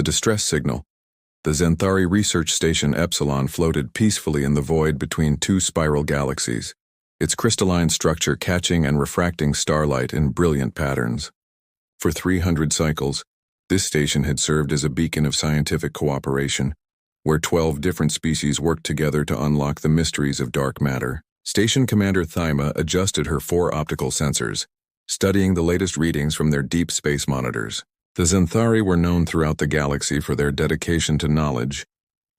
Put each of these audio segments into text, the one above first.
The distress signal. The Xanthari research station Epsilon floated peacefully in the void between two spiral galaxies, its crystalline structure catching and refracting starlight in brilliant patterns. For 300 cycles, this station had served as a beacon of scientific cooperation, where 12 different species worked together to unlock the mysteries of dark matter. Station Commander Thyma adjusted her 4 optical sensors, studying the latest readings from their deep space monitors. The Xanthari were known throughout the galaxy for their dedication to knowledge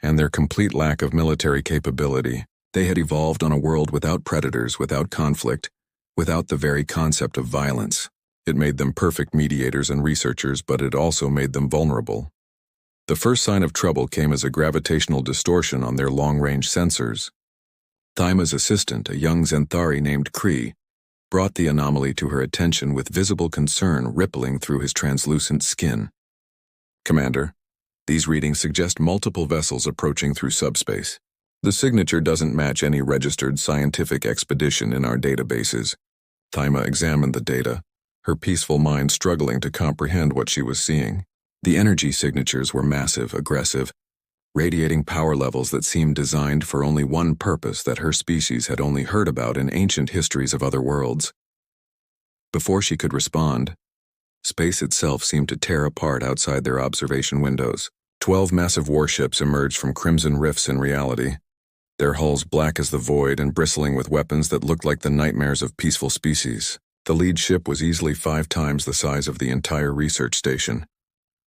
and their complete lack of military capability. They had evolved on a world without predators, without conflict, without the very concept of violence. It made them perfect mediators and researchers, but it also made them vulnerable. The first sign of trouble came as a gravitational distortion on their long-range sensors. Thyma's assistant, a young Xanthari named Kree, brought the anomaly to her attention with visible concern rippling through his translucent skin. "Commander, these readings suggest multiple vessels approaching through subspace. The signature doesn't match any registered scientific expedition in our databases." Thyma examined the data, her peaceful mind struggling to comprehend what she was seeing. The energy signatures were massive, aggressive, radiating power levels that seemed designed for only one purpose that her species had only heard about in ancient histories of other worlds. Before she could respond, space itself seemed to tear apart outside their observation windows. 12 massive warships emerged from crimson rifts in reality, their hulls black as the void and bristling with weapons that looked like the nightmares of peaceful species. The lead ship was easily 5 times the size of the entire research station,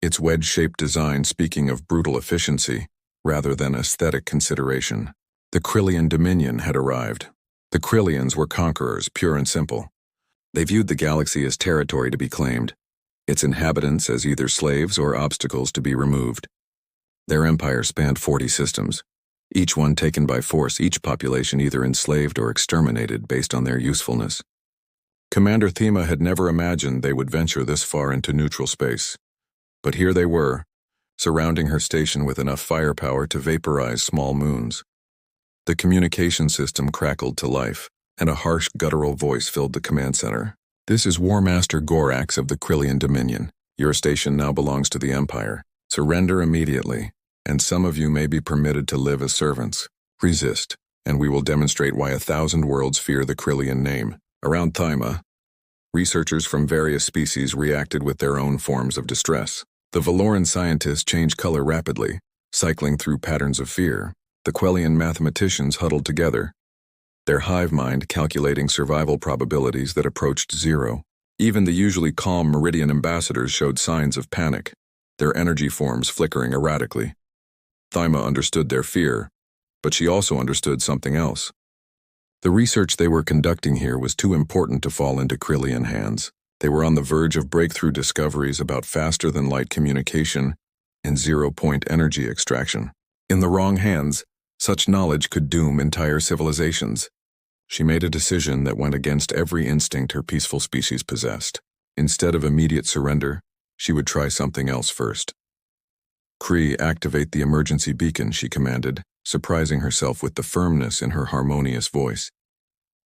its wedge-shaped design speaking of brutal efficiency rather than aesthetic consideration. The Krillian Dominion had arrived. The Krillians were conquerors, pure and simple. They viewed the galaxy as territory to be claimed, its inhabitants as either slaves or obstacles to be removed. Their empire spanned 40 systems, each one taken by force, each population either enslaved or exterminated based on their usefulness. Commander Thyma had never imagined they would venture this far into neutral space. But here they were, surrounding her station with enough firepower to vaporize small moons. The communication system crackled to life, and a harsh guttural voice filled the command center. "This is War Master Gorax of the Krillian Dominion. Your station now belongs to the Empire. Surrender immediately, and some of you may be permitted to live as servants. Resist, and we will demonstrate why 1,000 worlds fear the Krillian name." Around Thyma, researchers from various species reacted with their own forms of distress. The Valoran scientists changed color rapidly, cycling through patterns of fear. The Quellian mathematicians huddled together, their hive mind calculating survival probabilities that approached 0. Even the usually calm Meridian ambassadors showed signs of panic, their energy forms flickering erratically. Thyma understood their fear, but she also understood something else. The research they were conducting here was too important to fall into Krillian hands. They were on the verge of breakthrough discoveries about faster-than-light communication and zero-point energy extraction. In the wrong hands, such knowledge could doom entire civilizations. She made a decision that went against every instinct her peaceful species possessed. Instead of immediate surrender, she would try something else first. "Kree, activate the emergency beacon," she commanded, surprising herself with the firmness in her harmonious voice.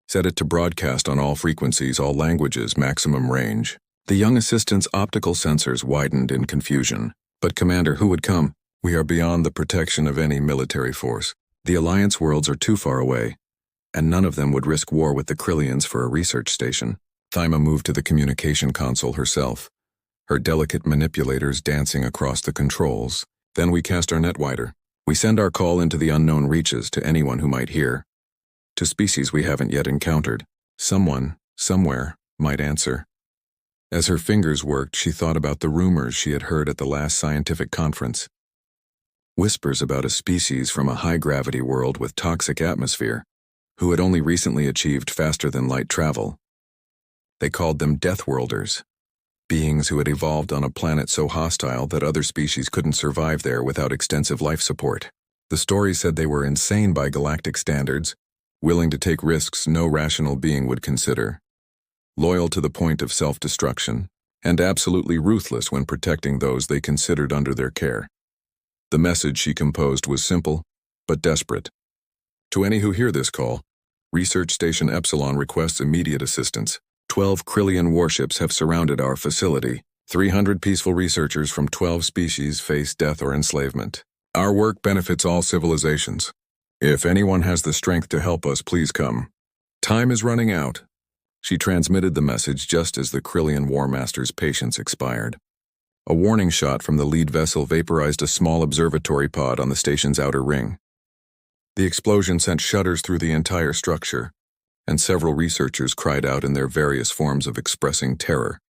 "Set it to broadcast on all frequencies, all languages, maximum range." The young assistant's optical sensors widened in confusion. "But Commander, who would come? We are beyond the protection of any military force. The Alliance worlds are too far away, and none of them would risk war with the Krillians for a research station." Thyma moved to the communication console herself, her delicate manipulators dancing across the controls. "Then we cast our net wider. We send our call into the unknown reaches to anyone who might hear. To species we haven't yet encountered. Someone, somewhere, might answer." As her fingers worked, she thought about the rumors she had heard at the last scientific conference. Whispers about a species from a high-gravity world with toxic atmosphere, who had only recently achieved faster-than-light travel. They called them Deathworlders, beings who had evolved on a planet so hostile that other species couldn't survive there without extensive life support. The story said they were insane by galactic standards, willing to take risks no rational being would consider, loyal to the point of self-destruction, and absolutely ruthless when protecting those they considered under their care. The message she composed was simple, but desperate. "To any who hear this call, Research Station Epsilon requests immediate assistance. 12 Krillian warships have surrounded our facility. 300 peaceful researchers from 12 species face death or enslavement. Our work benefits all civilizations. If anyone has the strength to help us, please come. Time is running out. She transmitted the message just as the Krillian War Master's patience expired. A warning shot from the lead vessel vaporized a small observatory pod on the station's outer ring. The explosion sent shudders through the entire structure, and several researchers cried out in their various forms of expressing terror.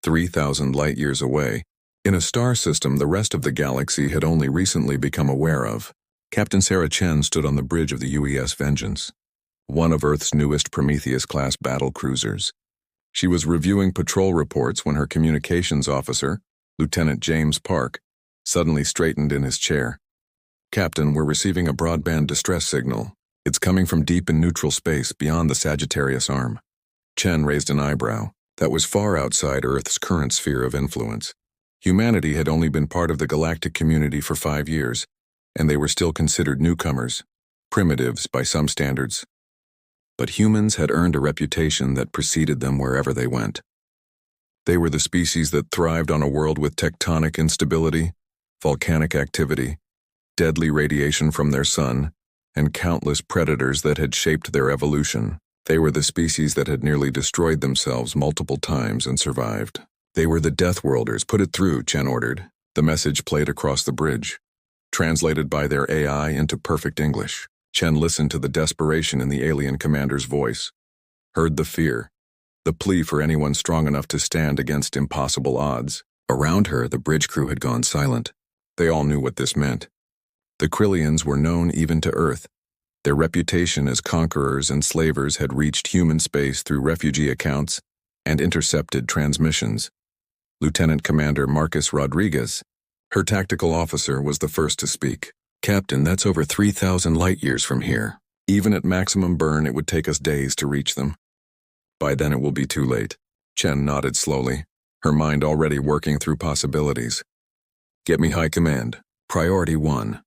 3,000 light-years away, in a star system the rest of the galaxy had only recently become aware of, Captain Sarah Chen stood on the bridge of the UES Vengeance, one of Earth's newest Prometheus-class battle cruisers. She was reviewing patrol reports when her communications officer, Lieutenant James Park, suddenly straightened in his chair. "Captain, we're receiving a broadband distress signal. It's coming from deep in neutral space beyond the Sagittarius Arm." Chen raised an eyebrow. That was far outside Earth's current sphere of influence. Humanity had only been part of the galactic community for 5 years, and they were still considered newcomers, primitives by some standards. But humans had earned a reputation that preceded them wherever they went. They were the species that thrived on a world with tectonic instability, volcanic activity, deadly radiation from their sun, and countless predators that had shaped their evolution. They were the species that had nearly destroyed themselves multiple times and survived. They were the Deathworlders. "Put it through," Chen ordered. The message played across the bridge, translated by their AI into perfect English. Chen listened to the desperation in the alien commander's voice, heard the fear, the plea for anyone strong enough to stand against impossible odds. Around her, the bridge crew had gone silent. They all knew what this meant. The Krillians were known even to Earth. Their reputation as conquerors and slavers had reached human space through refugee accounts and intercepted transmissions. Lieutenant Commander Marcus Rodriguez, her tactical officer, was the first to speak. "Captain, that's over 3,000 light-years from here. Even at maximum burn, it would take us days to reach them. By then it will be too late." Chen nodded slowly, her mind already working through possibilities. "Get me high command. Priority 1.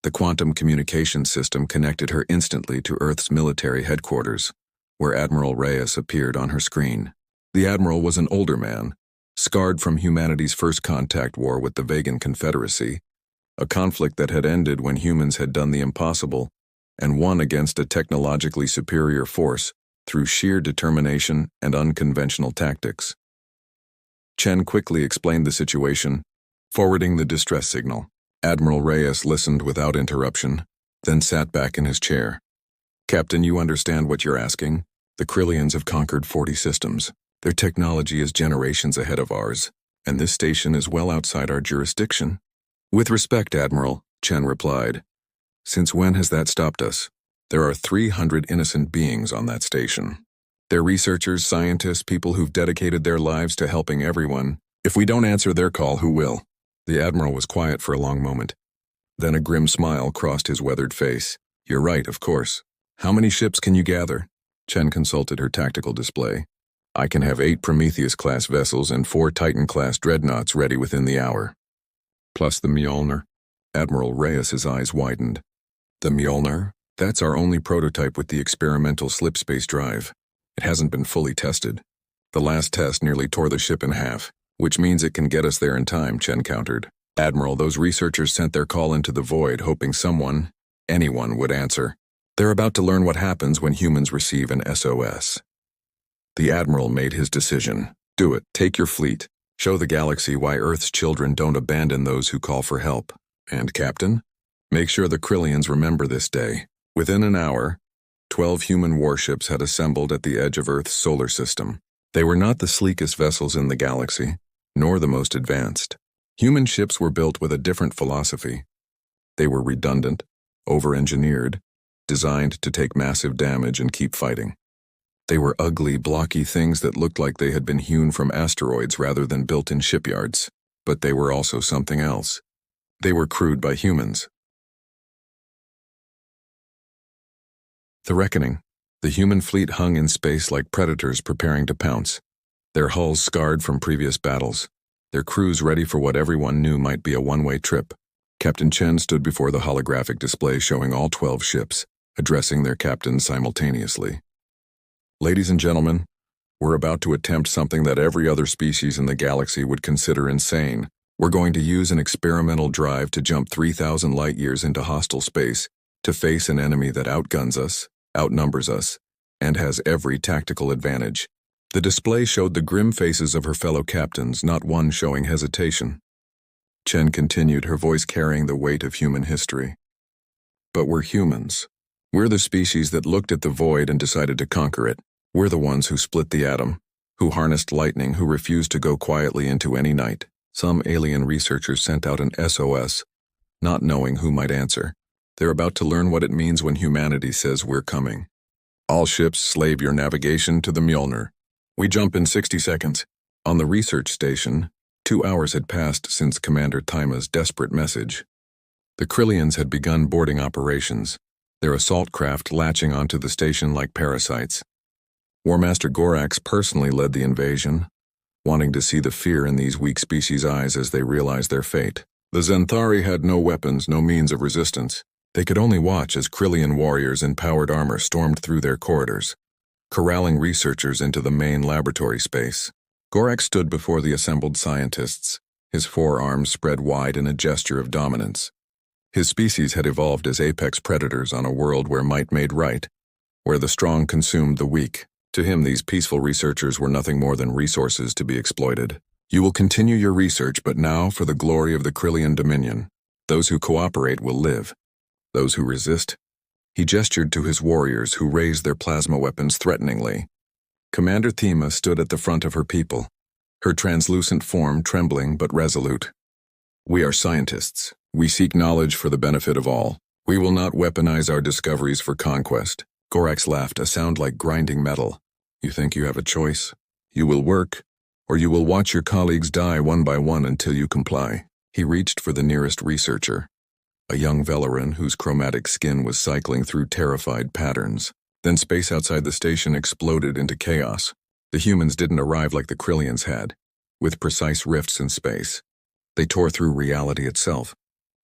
The quantum communication system connected her instantly to Earth's military headquarters, where Admiral Reyes appeared on her screen. The Admiral was an older man, scarred from humanity's first contact war with the Vegan Confederacy, a conflict that had ended when humans had done the impossible and won against a technologically superior force through sheer determination and unconventional tactics. Chen quickly explained the situation, forwarding the distress signal. Admiral Reyes listened without interruption, then sat back in his chair. "Captain, you understand what you're asking? The Krillians have conquered 40 systems. Their technology is generations ahead of ours, and this station is well outside our jurisdiction." "With respect, Admiral," Chen replied. "Since when has that stopped us? There are 300 innocent beings on that station. They're researchers, scientists, people who've dedicated their lives to helping everyone. If we don't answer their call, who will?" The Admiral was quiet for a long moment. Then a grim smile crossed his weathered face. "You're right, of course. How many ships can you gather?" Chen consulted her tactical display. "I can have 8 Prometheus-class vessels and 4 Titan-class dreadnoughts ready within the hour. Plus the Mjolnir." Admiral Reyes's eyes widened. "The Mjolnir? That's our only prototype with the experimental slipspace drive. It hasn't been fully tested. The last test nearly tore the ship in half, which means it can get us there in time," Chen countered. "Admiral, those researchers sent their call into the void hoping anyone would answer. They're about to learn what happens when humans receive an SOS." The Admiral made his decision. "Do it. Take your fleet. Show the galaxy why Earth's children don't abandon those who call for help. And, Captain, make sure the Krillians remember this day." Within an hour, 12 human warships had assembled at the edge of Earth's solar system. They were not the sleekest vessels in the galaxy, nor the most advanced. Human ships were built with a different philosophy. They were redundant, over-engineered, designed to take massive damage and keep fighting. They were ugly, blocky things that looked like they had been hewn from asteroids rather than built in shipyards. But they were also something else. They were crewed by humans. The Reckoning. The human fleet hung in space like predators preparing to pounce, their hulls scarred from previous battles, their crews ready for what everyone knew might be a one-way trip. Captain Chen stood before the holographic display showing all 12 ships, addressing their captains simultaneously. "Ladies and gentlemen, We're about to attempt something that every other species in the galaxy would consider insane. We're going to use an experimental drive to jump 3,000 light-years into hostile space to face an enemy that outguns us, outnumbers us, and has every tactical advantage. The display showed the grim faces of her fellow captains, not one showing hesitation. Chen continued, her voice carrying the weight of human history. But we're humans. We're the species that looked at the void and decided to conquer it. We're the ones who split the atom, who harnessed lightning, who refused to go quietly into any night. Some alien researchers sent out an SOS, not knowing who might answer. They're about to learn what it means when humanity says we're coming. All ships slave your navigation to the Mjolnir. We jump in 60 seconds. On the research station, 2 hours had passed since Commander Tima's desperate message. The Krillians had begun boarding operations, their assault craft latching onto the station like parasites. War Master Gorax personally led the invasion, wanting to see the fear in these weak species' eyes as they realized their fate. The Zenthari had no weapons, no means of resistance. They could only watch as Krillian warriors in powered armor stormed through their corridors, corralling researchers into the main laboratory space. Gorax stood before the assembled scientists, his forearms spread wide in a gesture of dominance. His species had evolved as apex predators on a world where might made right, where the strong consumed the weak. To him, these peaceful researchers were nothing more than resources to be exploited. You will continue your research, but now for the glory of the Krillian Dominion. Those who cooperate will live. Those who resist. He gestured to his warriors, who raised their plasma weapons threateningly. Commander Thema stood at the front of her people, her translucent form trembling but resolute. We are scientists. We seek knowledge for the benefit of all. We will not weaponize our discoveries for conquest. Gorax laughed, a sound like grinding metal. You think you have a choice? You will work, or you will watch your colleagues die one by one until you comply. He reached for the nearest researcher, a young Velaran whose chromatic skin was cycling through terrified patterns. Then space outside the station exploded into chaos. The humans didn't arrive like the Krillians had, with precise rifts in space. They tore through reality itself.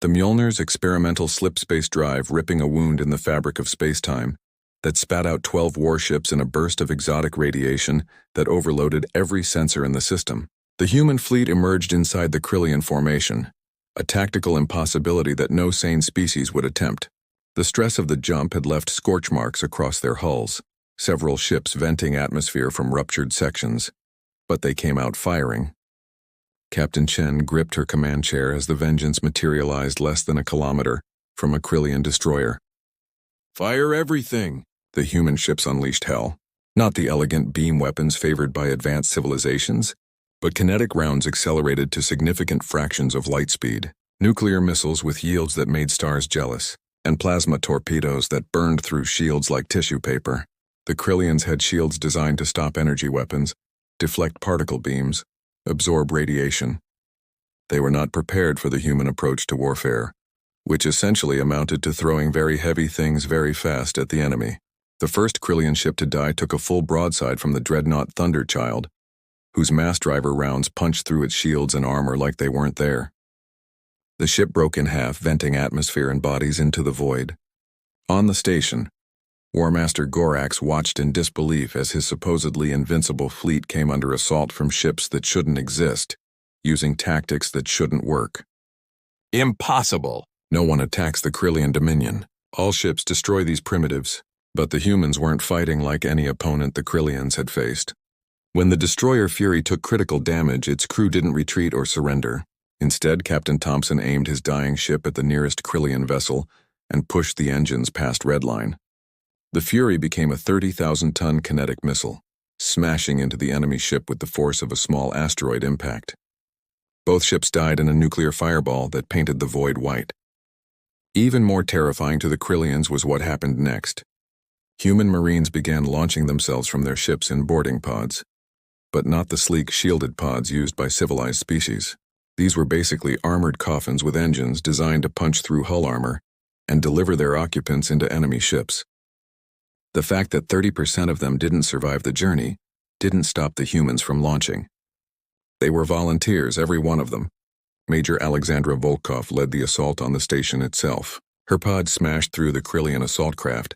The Mjolnir's experimental slip-space drive ripping a wound in the fabric of space-time that spat out 12 warships in a burst of exotic radiation that overloaded every sensor in the system. The human fleet emerged inside the Krillian formation, a tactical impossibility that no sane species would attempt. The stress of the jump had left scorch marks across their hulls, several ships venting atmosphere from ruptured sections, but they came out firing. Captain Chen gripped her command chair as the Vengeance materialized less than a kilometer from a Krillian destroyer. Fire everything! The human ships unleashed hell. Not the elegant beam weapons favored by advanced civilizations, but kinetic rounds accelerated to significant fractions of light speed, nuclear missiles with yields that made stars jealous, and plasma torpedoes that burned through shields like tissue paper. The Krillians had shields designed to stop energy weapons, deflect particle beams, absorb radiation. They were not prepared for the human approach to warfare, which essentially amounted to throwing very heavy things very fast at the enemy. The first Krillian ship to die took a full broadside from the dreadnought Thunderchild, whose mass driver rounds punched through its shields and armor like they weren't there. The ship broke in half, venting atmosphere and bodies into the void. On the station, War Master Gorax watched in disbelief as his supposedly invincible fleet came under assault from ships that shouldn't exist, using tactics that shouldn't work. Impossible! No one attacks the Krillian Dominion. All ships destroy these primitives, but the humans weren't fighting like any opponent the Krillians had faced. When the destroyer Fury took critical damage, its crew didn't retreat or surrender. Instead, Captain Thompson aimed his dying ship at the nearest Krillian vessel and pushed the engines past Redline. The Fury became a 30,000-ton kinetic missile, smashing into the enemy ship with the force of a small asteroid impact. Both ships died in a nuclear fireball that painted the void white. Even more terrifying to the Krillians was what happened next. Human Marines began launching themselves from their ships in boarding pods, but not the sleek shielded pods used by civilized species. These were basically armored coffins with engines designed to punch through hull armor and deliver their occupants into enemy ships. The fact that 30% of them didn't survive the journey didn't stop the humans from launching. They were volunteers, every one of them. Major Alexandra Volkov led the assault on the station itself. Her pod smashed through the Krillian assault craft,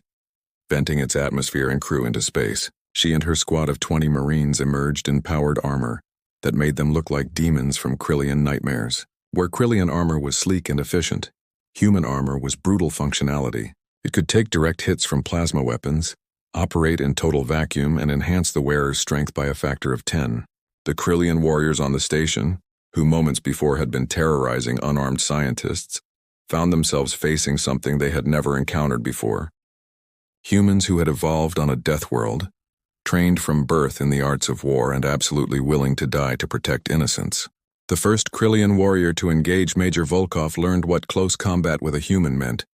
venting its atmosphere and crew into space. She and her squad of 20 Marines emerged in powered armor that made them look like demons from Krillian nightmares. Where Krillian armor was sleek and efficient, human armor was brutal functionality. It could take direct hits from plasma weapons, operate in total vacuum, and enhance the wearer's strength by a factor of 10. The Krillian warriors on the station, who moments before had been terrorizing unarmed scientists, found themselves facing something they had never encountered before. Humans who had evolved on a death world, trained from birth in the arts of war and absolutely willing to die to protect innocence. The first Krillian warrior to engage Major Volkov learned what close combat with a human meant,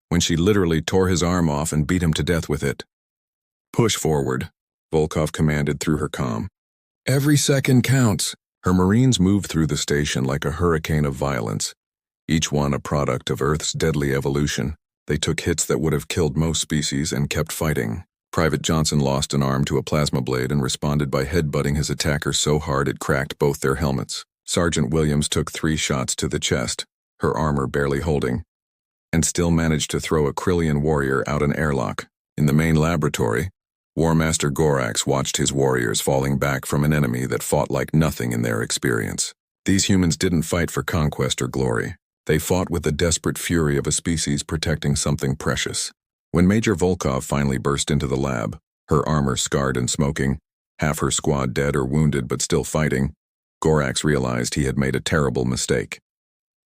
when she literally tore his arm off and beat him to death with it. "Push forward," Volkov commanded through her comm. "Every second counts." Her Marines moved through the station like a hurricane of violence, each one a product of Earth's deadly evolution. They took hits that would have killed most species and kept fighting. Private Johnson lost an arm to a plasma blade and responded by headbutting his attacker so hard it cracked both their helmets. Sergeant Williams took 3 shots to the chest, her armor barely holding, and still managed to throw a Krillian warrior out an airlock. In the main laboratory, War Master Gorax watched his warriors falling back from an enemy that fought like nothing in their experience. These humans didn't fight for conquest or glory. They fought with the desperate fury of a species protecting something precious. When Major Volkov finally burst into the lab, her armor scarred and smoking, half her squad dead or wounded but still fighting, Gorax realized he had made a terrible mistake.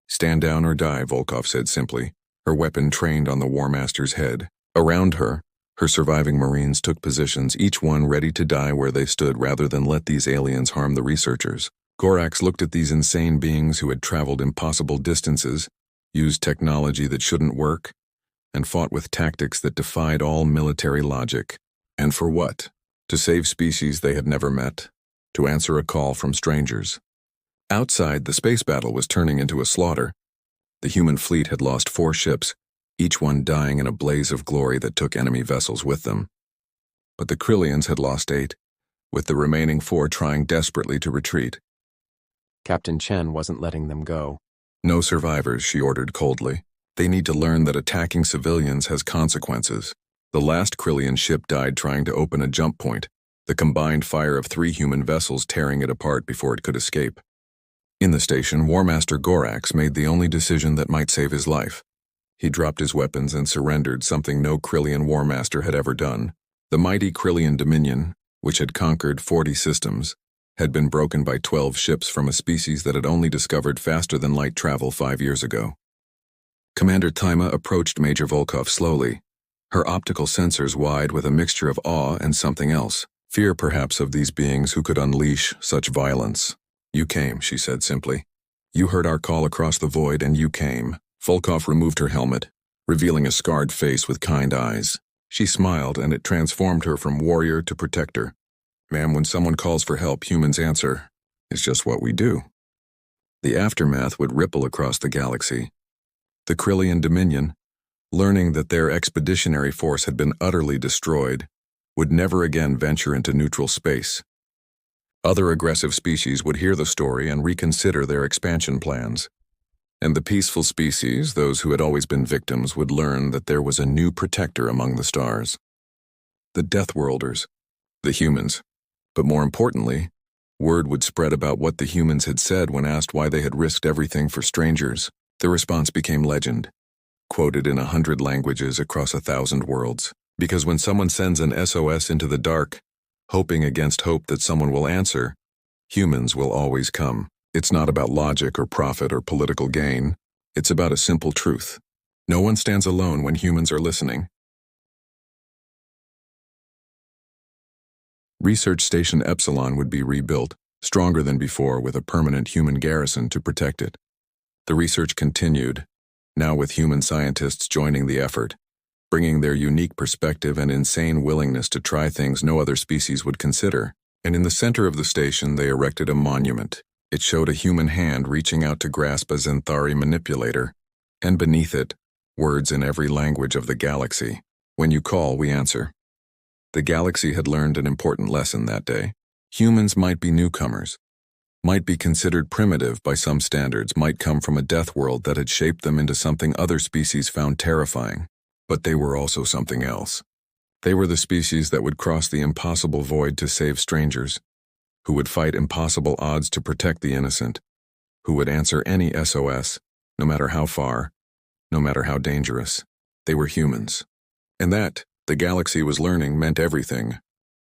"Stand down or die," Volkov said simply, her weapon trained on the War Master's head. Around her, her surviving Marines took positions, each one ready to die where they stood rather than let these aliens harm the researchers. Gorax looked at these insane beings who had traveled impossible distances, used technology that shouldn't work, and fought with tactics that defied all military logic. And for what? To save species they had never met, to answer a call from strangers. Outside, the space battle was turning into a slaughter. The human fleet had lost 4 ships, each one dying in a blaze of glory that took enemy vessels with them. But the Krillians had lost 8, with the remaining 4 trying desperately to retreat. Captain Chen wasn't letting them go. "No survivors," she ordered coldly. "They need to learn that attacking civilians has consequences." The last Krillian ship died trying to open a jump point, the combined fire of 3 human vessels tearing it apart before it could escape. In the station, War Master Gorax made the only decision that might save his life. He dropped his weapons and surrendered, something no Krillian War Master had ever done. The mighty Krillian Dominion, which had conquered 40 systems, had been broken by 12 ships from a species that had only discovered faster-than-light travel 5 years ago. Commander Taima approached Major Volkov slowly, her optical sensors wide with a mixture of awe and something else, fear perhaps of these beings who could unleash such violence. "You came," she said simply. "You heard our call across the void and you came." Volkov removed her helmet, revealing a scarred face with kind eyes. She smiled and it transformed her from warrior to protector. "Ma'am, when someone calls for help, humans answer. It's just what we do." The aftermath would ripple across the galaxy. The Krillian Dominion, learning that their expeditionary force had been utterly destroyed, would never again venture into neutral space. Other aggressive species would hear the story and reconsider their expansion plans. And the peaceful species, those who had always been victims, would learn that there was a new protector among the stars. The Deathworlders, the humans. But more importantly, word would spread about what the humans had said when asked why they had risked everything for strangers. The response became legend, quoted in 100 languages across 1,000 worlds. Because when someone sends an SOS into the dark, hoping against hope that someone will answer, humans will always come. It's not about logic or profit or political gain. It's about a simple truth. No one stands alone when humans are listening. Research Station Epsilon would be rebuilt, stronger than before, with a permanent human garrison to protect it. The research continued, now with human scientists joining the effort, bringing their unique perspective and insane willingness to try things no other species would consider. And in the center of the station, they erected a monument. It showed a human hand reaching out to grasp a Xanthari manipulator, and beneath it, words in every language of the galaxy. "When you call, we answer." The galaxy had learned an important lesson that day. Humans might be newcomers, might be considered primitive by some standards, might come from a death world that had shaped them into something other species found terrifying. But they were also something else. They were the species that would cross the impossible void to save strangers, who would fight impossible odds to protect the innocent, who would answer any SOS, no matter how far, no matter how dangerous. They were humans. And that, the galaxy was learning, meant everything.